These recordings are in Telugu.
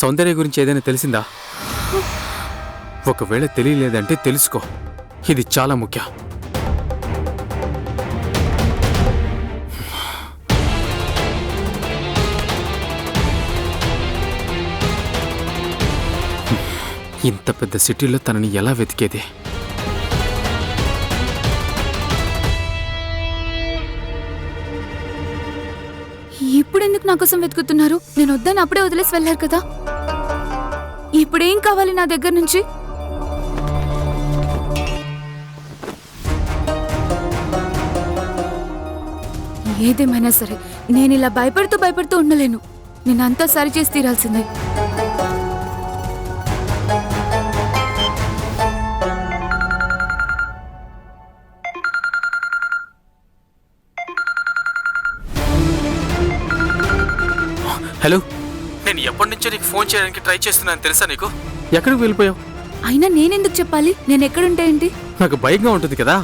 సౌందర్య గురించి ఏదైనా తెలిసిందా? ఒకవేళ తెలియలేదంటే తెలుసుకో, ఇది చాలా ముఖ్యం. ఇంత పెద్ద సిటీలో తనని ఎలా వెతికేది? ఇప్పుడెందుకు నా కోసం వెతుకుతున్నారు? నేను వద్దని అప్పుడే వదిలేసి వెళ్ళారు కదా. ఇప్పుడేం కావాలి నా దగ్గర నుంచి? ఏదేమైనా సరే నేను ఇలా భయపడుతూ ఉండలేను. నేనంతా సరి చేసి తీరాల్సిందే. హలో, నేను ఎప్పటి నుంచో నీకు ఫోన్ చేయడానికి ట్రై చేస్తున్నాను తెలుసా నీకు? ఎక్కడికి వెళ్ళిపోయావు? అయినా నేనెందుకు చెప్పాలి? నేను ఎక్కడుంటే ఏంటి? నాకు భయంగా ఉంటుంది కదా.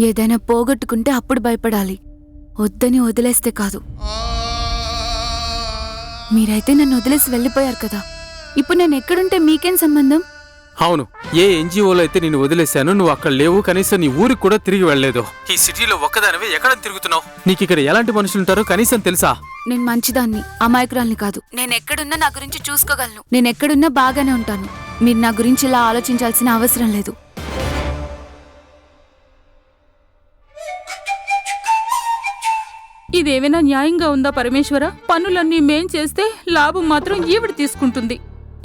ఏదైనా పోగొట్టుకుంటే అప్పుడు భయపడాలి, వద్దని వదిలేస్తే కాదు. మీరైతే నన్ను వదిలేసి వెళ్ళిపోయారు కదా, ఇప్పుడు నేను ఎక్కడుంటే మీకేం సంబంధం? అవును, ఏ ఎన్జిఓలో అయితే నేను వదిలేశాను, నువ్వు అక్కడ లేవు, కనీసం నీ ఊరికి కూడా తిరిగి వెళ్ళలేదు. ఈ సిటీలో ఒక్కదానివే ఎక్కడ తిరుగుతున్నావు? నీకు ఇక్కడ ఎలాంటి మనుషులుంటారో కనీసం తెలుసా? నేను మంచిదాన్ని, అమాయకురాల్ని కాదు. నేను ఎక్కడున్నా నా గురించి చూసుకోగలను. నేను ఎక్కడున్నా బాగానే ఉంటాను. మీరు నా గురించి ఇలా ఆలోచించాల్సిన అవసరం లేదు. ఇదేమైనా న్యాయంగా ఉందా పరమేశ్వర? పనులన్నీ మేం చేస్తే లాభం మాత్రం ఈవిడ తీసుకుంటుంది.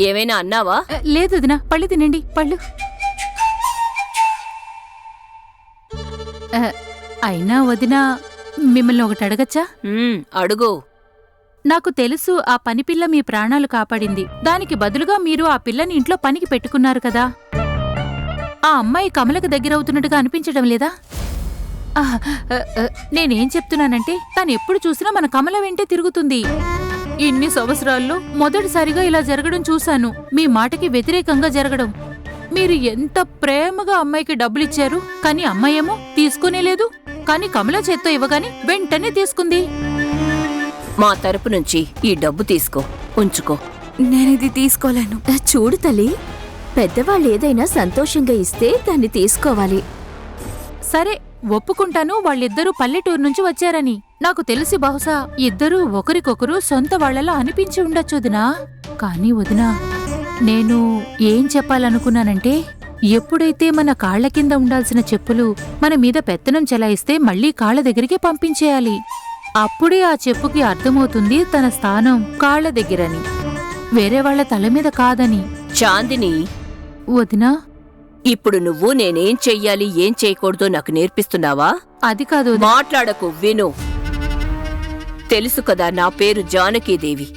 ఏమైనా అన్నావా? లేదు వదినా, పళ్ళు తినండి, పళ్ళు. అయినా వదినా, మిమ్మల్ని ఒకటి అడగచ్చా? అడుగు. నాకు తెలుసు ఆ పనిపిల్ల మీ ప్రాణాలు కాపాడింది. దానికి బదులుగా మీరు ఆ పిల్లని ఇంట్లో పనికి పెట్టుకున్నారు కదా. ఆ అమ్మాయి కమలకు దగ్గరవుతున్నట్టుగా అనిపించడం లేదా? నేనేం చెప్తున్నానంటే, తనెప్పుడు చూసినా మన కమల వెంటే తిరుగుతుంది. ఇన్ని సంవత్సరాల్లో మొదటిసారిగా ఇలా జరగడం చూశాను. మీ మాటకి వ్యతిరేకంగా జరగడం. మీరు ఎంత ప్రేమగా అమ్మాయికి డబ్బులిచ్చారు, కానీ అమ్మాయేమో తీసుకునేలేదు. కానీ కమల చేత్తో ఇవ్వగాని వెంటనే తీసుకుంది. మా తరపు నుంచి ఈ డబ్బు తీసుకో, ఉంచుకో. నేనిది తీసుకోలేను. చూడు తల్లి, పెద్దవాళ్ళు ఏదైనా సంతోషంగా ఇస్తే దాన్ని తీసుకోవాలి. సరే, ఒప్పుకుంటాను వాళ్ళిద్దరూ పల్లెటూరు నుంచి వచ్చారని. నాకు తెలిసి బహుశా ఇద్దరూ ఒకరికొకరు సొంత వాళ్లలా అనిపించి ఉండొచ్చు వదినా. కానీ వదినా, నేను ఏం చెప్పాలనుకున్నానంటే, ఎప్పుడైతే మన కాళ్ల కింద ఉండాల్సిన చెప్పులు మన మీద పెత్తనం చెలాయిస్తే మళ్లీ కాళ్ల దగ్గరికి పంపించేయాలి. అప్పుడే ఆ చెప్పుకి అర్థమవుతుంది తన స్థానం కాళ్ల దగ్గరని, వేరే వాళ్ల తల మీద కాదని. చాందిని, వదినా, ఇప్పుడు నువ్వు నేనేం చెయ్యాలి, ఏం చేయకూడదో నాకు నేర్పిస్తున్నావా? అది కాదు. మాట్లాడకు, విను. తెలుసు కదా, నా పేరు జానకీదేవి.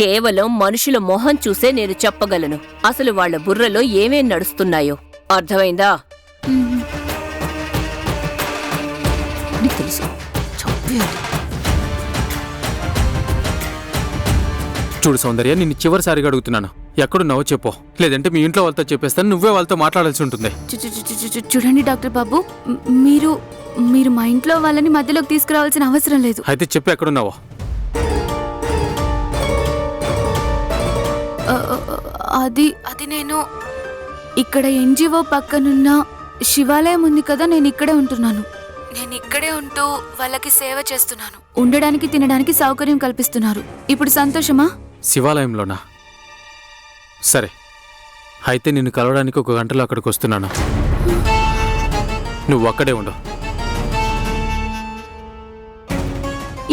కేవలం మనుషుల మొహం చూసే నేను చెప్పగలను అసలు వాళ్ల బుర్రలో ఏమేం నడుస్తున్నాయో. అర్థమైందా? తెలుసు. చూడు సౌందర్య, నిన్ను చివరిసారిగా అడుగుతున్నాను, ఎక్కడున్నావో చెప్పు, లేదంటే మీ ఇంట్లో వాళ్ళతో చెప్పేస్తాను, నువ్వే వాళ్ళతో మాట్లాడాల్సి ఉంటుంది. చూడండి డాక్టర్ బాబు, మీరు మా ఇంట్లో వాళ్ళని మధ్యలోకి తీసుకురావాల్సిన అవసరం లేదు. అయితే చెప్పు, ఎక్కడున్నావో. అది నేను ఇక్కడ ఎన్జిఓ పక్కనున్న శివాలయం ఉంది కదా, నేను ఇక్కడే ఉంటున్నాను. నేను ఇక్కడే ఉంటూ వాళ్ళకి సేవ చేస్తున్నాను. ఉండడానికి తినడానికి సౌకర్యం కల్పిస్తున్నారు. ఇప్పుడు సంతోషమా? శివాలయంలోనా? సరే, అయితే నిన్ను కలవడానికి 1 గంటలో అక్కడికి వస్తున్నాను. నువ్వు అక్కడే ఉండు.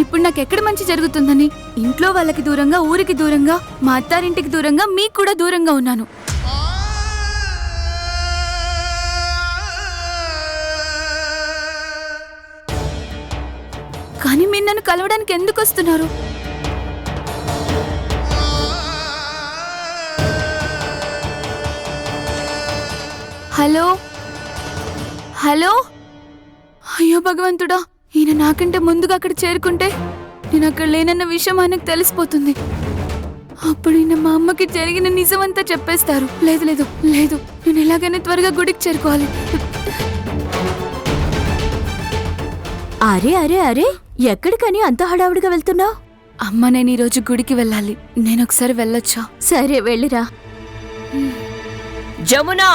ఇప్పుడు నాకెక్కడ మంచి జరుగుతుందని? ఇంట్లో వాళ్ళకి దూరంగా, ఊరికి దూరంగా, మా అత్తారింటికి దూరంగా, మీకు కూడా దూరంగా ఉన్నాను. కానీ మీరు నన్ను కలవడానికి ఎందుకు వస్తున్నారు? హలో హలో, అయ్యో భగవంతుడా, ఈయన నాకంటే ముందుగా అక్కడ చేరుకుంటే నేను అక్కడ లేనన్న విషయం ఆయనకు తెలిసిపోతుంది. అప్పుడు ఈయన మా అమ్మకి జరిగిన నిజమంతా చెప్పేస్తారు. లేదు లేదు లేదు, నేను ఎలాగైనా త్వరగా గుడికి చేరుకోవాలి. అరే అరే అరే, ఎక్కడికని అంత హడావుడిగా వెళ్తున్నావు? అమ్మ నేను ఈరోజు గుడికి వెళ్ళాలి. నేను ఒకసారి వెళ్ళొచ్చా? సరే వెళ్ళిరా. జమునా,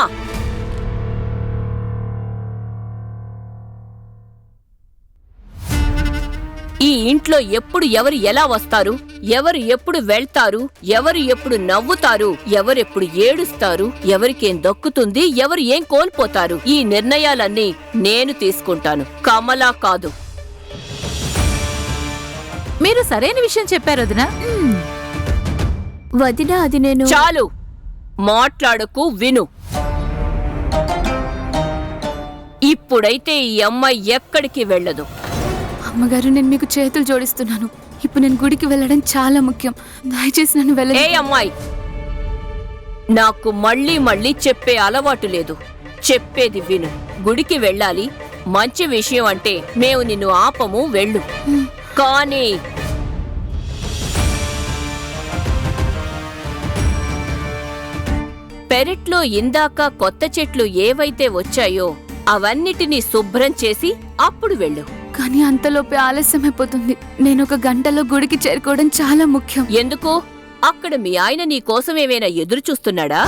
ఈ ఇంట్లో ఎప్పుడు ఎవరు ఎలా వస్తారు, ఎవరు ఎప్పుడు వెళ్తారు, ఎవరు ఎప్పుడు నవ్వుతారు, ఎవరెప్పుడు ఏడుస్తారు, ఎవరికేం దక్కుతుంది, ఎవరు ఏం కోల్పోతారు, ఈ నిర్ణయాలన్నీ నేను తీసుకుంటాను, కమలా కాదు. మీరు సరైన విషయం చెప్పారు వదినా. వదినా అది నేను చాలు, మాట్లాడకు, విను. ఇప్పుడైతే ఈ అమ్మాయి ఎక్కడికి వెళ్ళదు. అమ్మగారు నేను మీకు చేతులు జోడిస్తున్నాను. ఇప్పుడు నేను గుడికి వెళ్ళడం చాలా ముఖ్యం. దయచేసి నన్ను ఏ వెళ్ళ. అమ్మాయి, నాకు మళ్ళీ మళ్ళీ చెప్పే అలవాటు లేదు. చెప్పేది విను. గుడికి వెళ్ళాలి, మంచి విషయం అంటే మేము నిన్ను ఆపము, వెళ్ళు. కానీ పెరట్లో ఇందాక కొత్త చెట్లు ఏవైతే వచ్చాయో అవన్నిటినీ శుభ్రం చేసి అప్పుడు వెళ్ళు. కానీ అంతలోపే ఆలస్యం అయిపోతుంది. నేను 1 గంటలో గుడికి చేరుకోవడం చాలా ముఖ్యం. ఎందుకు? అక్కడ మీ ఆయన నీ కోసం ఏమైనా ఎదురు చూస్తున్నాడా?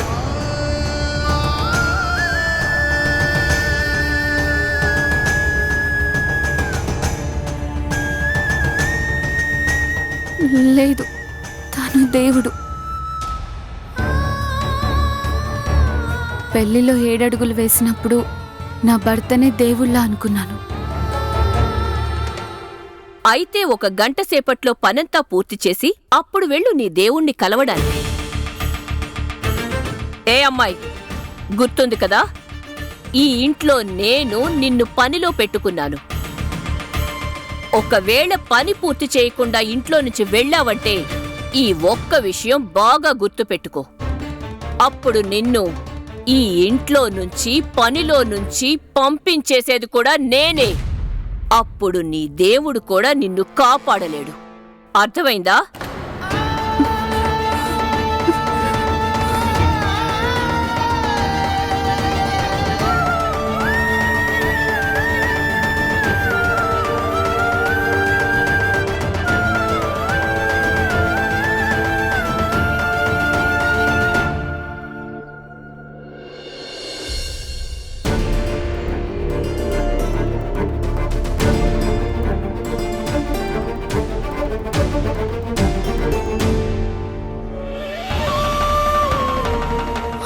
లేదు, తను దేవుడు. పెళ్లిలో 7 అడుగులు వేసినప్పుడు నా భర్తనే దేవుళ్ళా అనుకున్నాను. అయితే 1 గంట సేపట్లో పనంతా పూర్తి చేసి అప్పుడు వెళ్ళు నీ దేవుణ్ణి కలవడానికి. ఏ అమ్మాయి, గుర్తుంది కదా, ఈ ఇంట్లో నేను నిన్ను పనిలో పెట్టుకున్నాను. ఒకవేళ పని పూర్తి చేయకుండా ఇంట్లో నుంచి వెళ్ళావంటే ఈ ఒక్క విషయం బాగా గుర్తుపెట్టుకో. అప్పుడు నిన్ను ఈ ఇంట్లో నుంచి, పనిలో నుంచి పంపించేసేది కూడా నేనే. అప్పుడు నీ దేవుడు కూడా నిన్ను కాపాడలేడు. అర్థమైందా?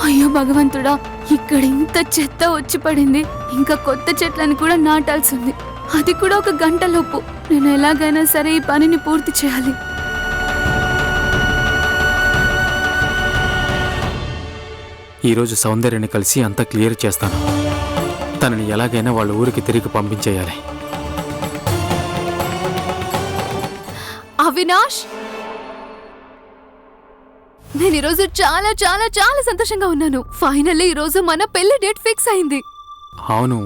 అయ్యో భగవంతుడా, ఇక్కడ ఇంత చెత్త వచ్చి పడింది. ఇంకా కొత్త చెట్లను కూడా నాటాల్సింది. అది కూడా 1 గంటలోపు. నేను ఎలాగైనా సరే ఈ పనిని పూర్తి చేయాలి. ఈరోజు సౌందర్యని కలిసి అంతా క్లియర్ చేస్తాను. తనని ఎలాగైనా వాళ్ళ ఊరికి తిరిగి పంపించేయాలి. అవినాష్, నేను ఈరోజు చాలా చాలా చాలా సంతోషంగా ఉన్నాను. ఫైనల్లీ ఈరోజు మన పెళ్లి డేట్ ఫిక్స్ అయింది. అవును,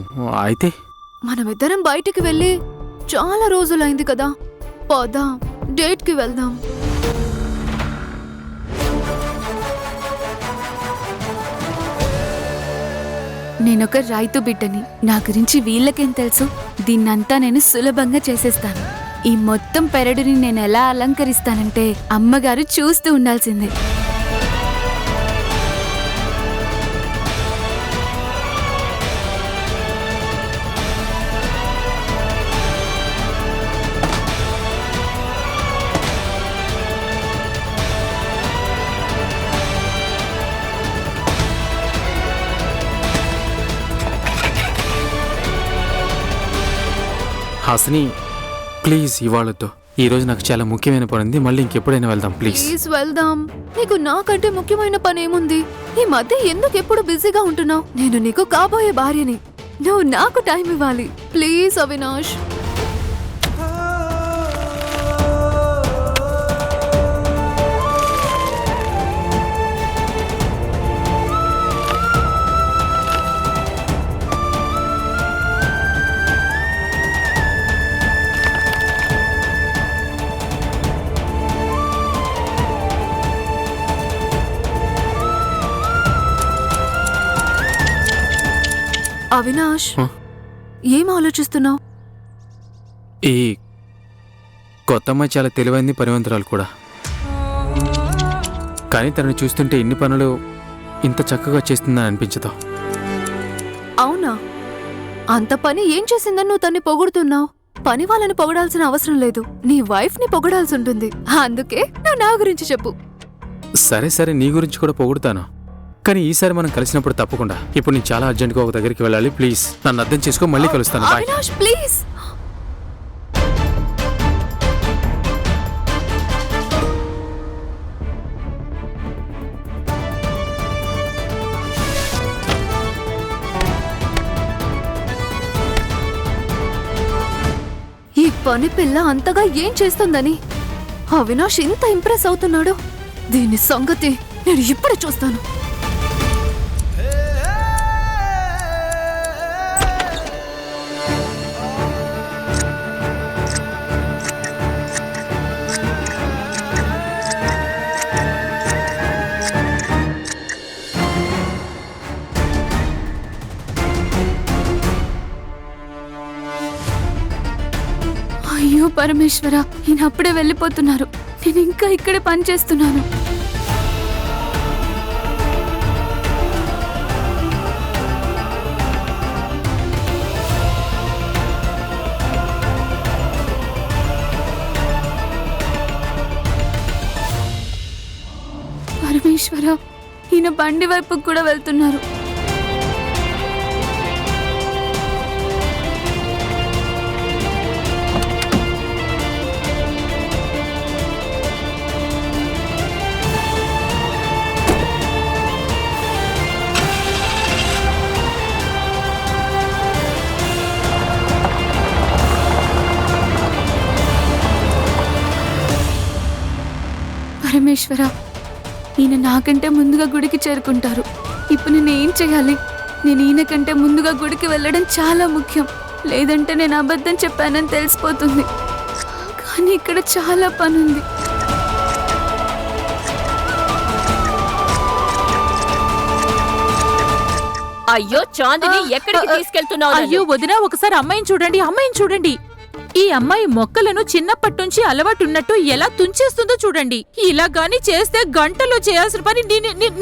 అయితే మనమిద్దరం బయటికి వెళ్ళి చాలా రోజులైంది కదా. పదా డేట్ కి వెళ్దాం. నేనొక రైతు బిడ్డని. నా గురించి వీళ్ళకేం తెలుసు? దీన్నంతా నేను సులభంగా చేసేస్తాను. ఈ మొత్తం పెరడుని నేను ఎలా అలంకరిస్తానంటే అమ్మగారు చూస్తూ ఉండాల్సిందే. హాసిని, ప్లీజ్ ఇవాళొద్దు. ఈ రోజు నాకు చాలా ముఖ్యమైన పని ఉంది. మళ్ళీ ఇంకెప్పుడైనా వెళ్దాం ప్లీజ్. ప్లీజ్ వెళ్దాం. నీకు నాకంటే ముఖ్యమైన పని ఏముంది? ఈ మధ్య ఎందుకు ఎప్పుడు బిజీగా ఉంటున్నావు? నేను నీకు కాబోయే భార్యని. నువ్వు నాకు టైం ఇవ్వాలి. ప్లీజ్ అవినాష్. అవినాష్, ఏం ఆలోచిస్తున్నావు? ఈ కొత్త అమ్మాయి చాలా తెలివైంది, పరివంతరాలు కూడా. కానీ తనని చూస్తుంటే ఇన్ని పనులు ఇంత చక్కగా చేస్తుందని అనిపించదు. అవునా? అంత పని ఏం చేసిందని నువ్వు తన్ని పొగుడుతున్నావు? పని వాళ్ళని పొగడాల్సిన అవసరం లేదు, నీ వైఫ్ ని పొగడాల్సి ఉంటుంది. అందుకే నువ్వు నా గురించి చెప్పు. సరే సరే, నీ గురించి కూడా పొగుడుతాను. కానీ ఈసారి మనం కలిసినప్పుడు తప్పకుండా. ఇప్పుడు నేను చాలా అర్జెంట్గా ఒక దగ్గరికి వెళ్ళాలి. ప్లీజ్ నన్ను అర్థం చేసుకో. మళ్ళీ కలుస్తాను. బాయ్. అవినాష్ ప్లీజ్. ఈ పని పిల్ల అంతగా ఏం చేస్తుందని అవినాష్ ఇంత ఇంప్రెస్ అవుతున్నాడు? దీని సంగతి నేను ఇప్పుడే చూస్తాను. అయ్యో పరమేశ్వర, ఈయన అప్పుడే వెళ్ళిపోతున్నారు. నేను ఇంకా ఇక్కడే పని చేస్తున్నాను. పరమేశ్వర, ఈయన బండి వైపుకు కూడా వెళ్తున్నారు. పరమేశ్వర, ఈయన నాకంటే ముందుగా గుడికి చేరుకుంటారు. ఇప్పుడు నేను ఏం చేయాలి? నేను ఈయన కంటే ముందుగా గుడికి వెళ్ళడం చాలా ముఖ్యం. లేదంటే నేను అబద్ధం చెప్పానని తెలిసిపోతుంది. కానీ ఇక్కడ చాలా పనుంది. అయ్యో చాందిని, ఎక్కడికి తీసుకెళ్తున్నావు? అయ్యో వదినా, ఒకసారి అమ్మాయిని చూడండి, అమ్మాయిని చూడండి. ఈ అమ్మాయి మొక్కలను చిన్నప్పటి అలవాటున్నట్టు ఎలా తుంచేస్తుందో చూడండి. ఇలా గాని చేస్తే గంటలో చేయాల్సిన పని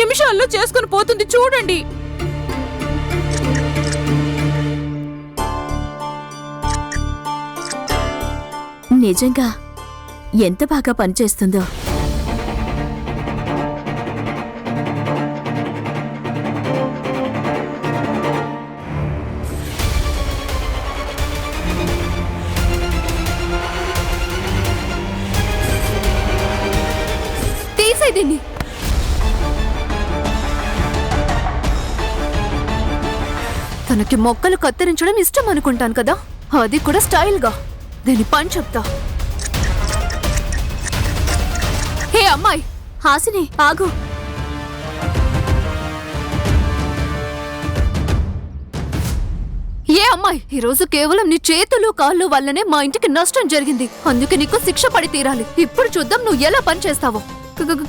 నిమిషాల్లో చేసుకుని పోతుంది. చూడండి. నిజంగా ఎంత బాగా పనిచేస్తుందో. దీన్ని తనకి మొక్కలు కత్తిరించడం ఇష్టం అనుకుంటాను కదా, అది కూడా స్టైల్ గా. దీని పని చెప్తా. హే అమ్మాయి, హాసిని ఆగు. ఏ అమ్మాయి, ఈ రోజు కేవలం నీ చేతులు కాళ్ళు వల్లనే మా ఇంటికి నష్టం జరిగింది. అందుకే నీకు శిక్ష పడి తీరాలి. ఇప్పుడు చూద్దాం నువ్వు ఎలా పని చేస్తావో.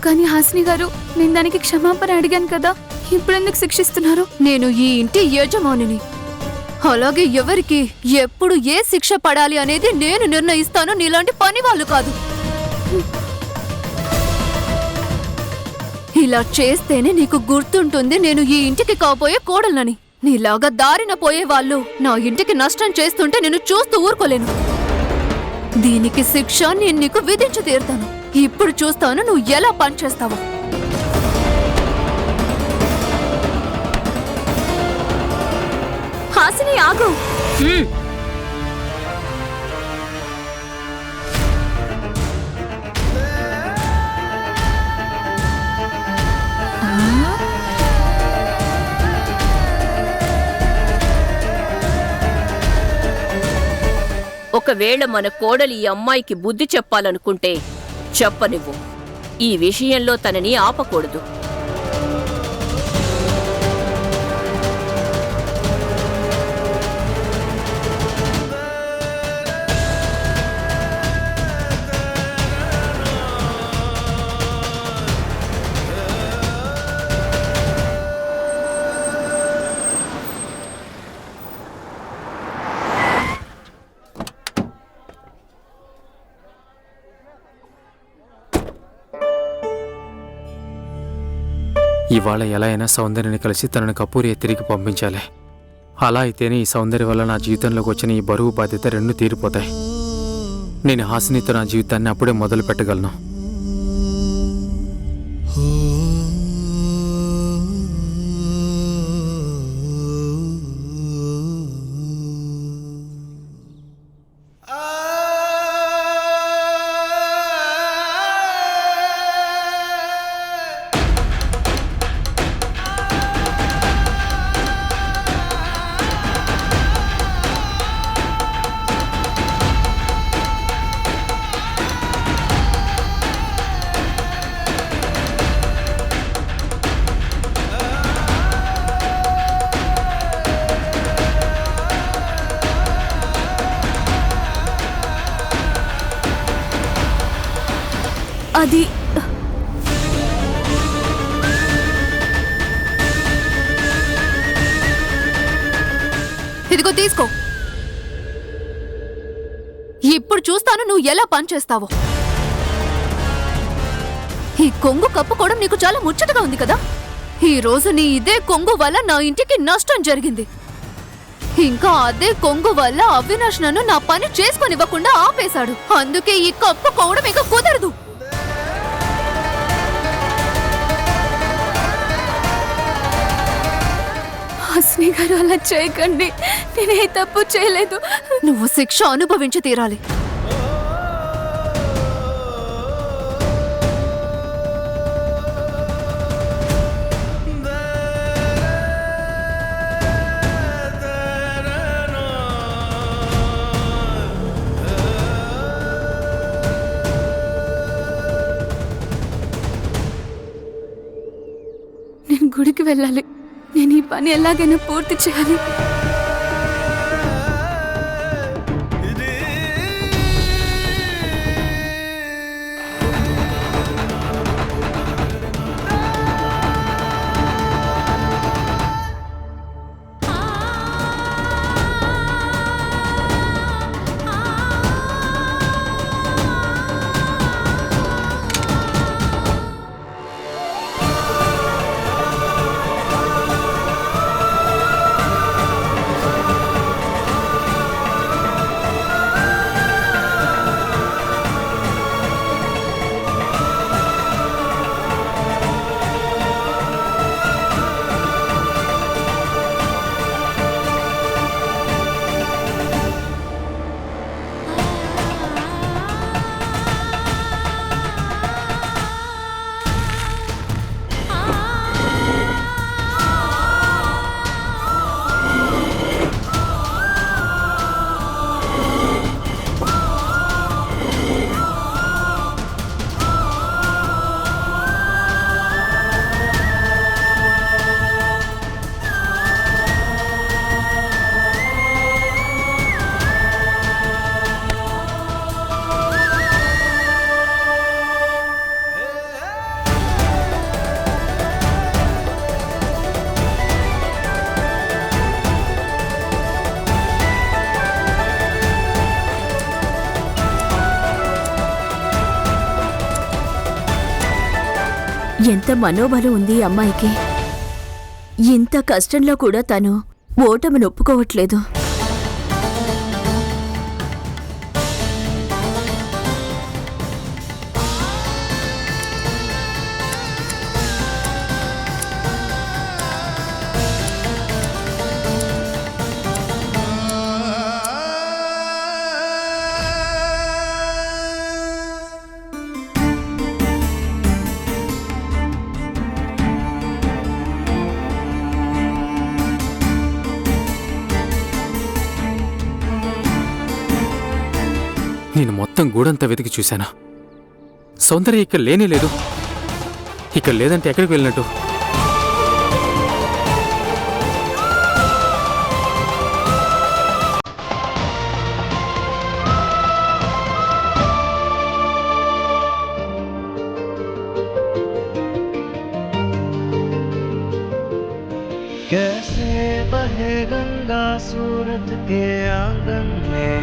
కానీ హాసిని గారు, నేను దానికి క్షమాపణ అడిగాను కదా, ఇప్పుడెందుకు శిక్షిస్తున్నారు? నేను ఈ ఇంటి యజమానిని. అలాగే ఎవరికి ఎప్పుడు ఏ శిక్ష పడాలి అనేది నేను నిర్ణయిస్తాను. నీలాంటి పని వాళ్ళు కాదు. ఇలా చేస్తేనే నీకు గుర్తుంటుంది నేను ఈ ఇంటికి కాబోయే కోడలని. నీలాగా దారిన పోయే వాళ్ళు నా ఇంటికి నష్టం చేస్తుంటే నేను చూస్తూ ఊరుకోలేను. దీనికి శిక్ష నేను నీకు విధించి తీరుతాను. ఇప్పుడు చూస్తాను నువ్వు ఎలా పనిచేస్తావో. హాసిని ఆగు. ఒకవేళ మన కోడలి ఈ అమ్మాయికి బుద్ధి చెప్పాలనుకుంటే చెప్పనివ్వు. ఈ విషయంలో తనని ఆపకూడదు. ఇవాళ ఎలా అయినా సౌందర్యని కలిసి తనని కపూరి తిరిగి పంపించాలి. అలా అయితేనే ఈ సౌందర్య వల్ల నా జీవితంలోకి వచ్చిన ఈ బరువు బాధ్యత రెండు తీరిపోతాయి. నేను హాసినితో నా జీవితాన్ని అప్పుడే మొదలు పెట్టగలను. అది ఇదిగో తీసుకో. ఇప్పుడు చూస్తాను నువ్వు ఎలా పనిచేస్తావో. ఈ కొంగు కప్పుకోవడం నీకు చాలా ముచ్చటగా ఉంది కదా. ఈ రోజు నీ ఇదే కొంగు వల్ల నా ఇంటికి నష్టం జరిగింది. ఇంకా అదే కొంగు వల్ల అవినాష్ నన్ను నా పని చేసుకొనివ్వకుండా ఆపేశాడు. అందుకే ఈ కప్పుకోవడం ఇక కుదరదు. హాసిని గారు అలా చేయకండి. నేనే తప్పు చేయలేదు. నువ్వు శిక్ష అనుభవించి తీరాలి. నేను గుడికి వెళ్ళాలి. నేను ఈ పని ఎలాగైనా పూర్తి చేయాలి. ఎంత మనోబలం ఉంది ఈ అమ్మాయికి. ఇంత కష్టంలో కూడా తను ఓటమిని ఒప్పుకోవట్లేదు. నేను మొత్తం గూడంతా వెతికి చూశాను. సౌందర్య ఇక్కడ లేనే లేదు. ఇక్కడ లేదంటే ఎక్కడికి వెళ్ళినట్టు? कैसे बहे गंगा सूरत के आंगन में,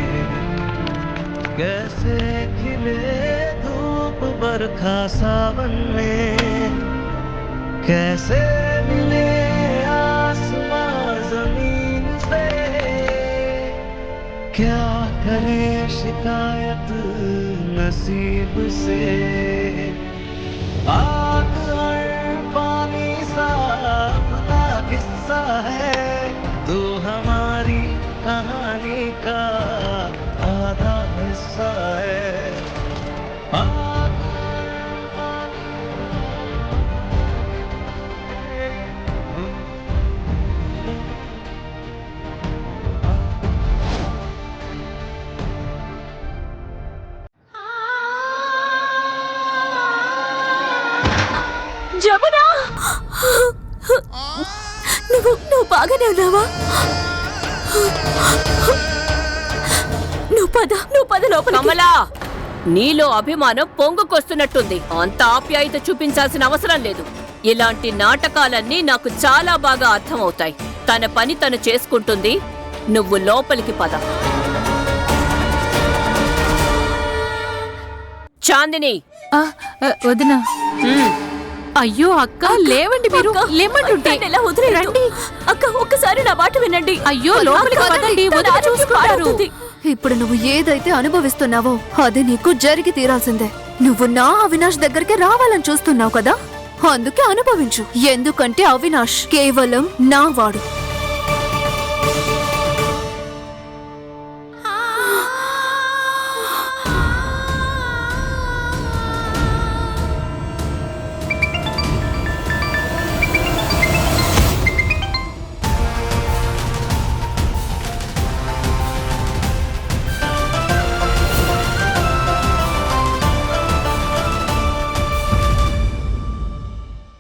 कैसे खिले धूप बरखा सावन में, कैसे मिले आसमां जमीन से, क्या करे शिकायत नसीब से। आग और पानी सा अपना किस्सा है, तू हमारी कहानी का आधा हिस्सा है। आग జమునా, నువ్వు బాగానే ఉన్నావా? నువ్వు పద లోపల. కమలా, నీలో అభిమానం పొంగుకొస్తున్నట్టుంది. అంత ఆప్యాయత చూపించాల్సిన అవసరం లేదు. ఇలాంటి నాటకాలన్నీ నాకు చాలా బాగా అర్థమవుతాయి. తన పని తను చేసుకుంటుంది. నువ్వు లోపలికి పద. చాందిని, వదినా. హ్మ్. అయ్యో అక్క, లేవండి మీరు. లేమంటుంటే ఎలా వదిలేయండి అక్క, ఒక్కసారి నా మాట వినండి. అయ్యో లోపలికి పదండి, వదిన చూసుకుంటారు. ఇప్పుడు నువ్వు ఏదైతే అనుభవిస్తున్నావో అది నీకు జరిగి తీరాల్సిందే. నువ్వు నా అవినాష్ దగ్గరికి రావాలని చూస్తున్నావు కదా, అందుకే అనుభవించు. ఎందుకంటే అవినాష్ కేవలం నా వాడు.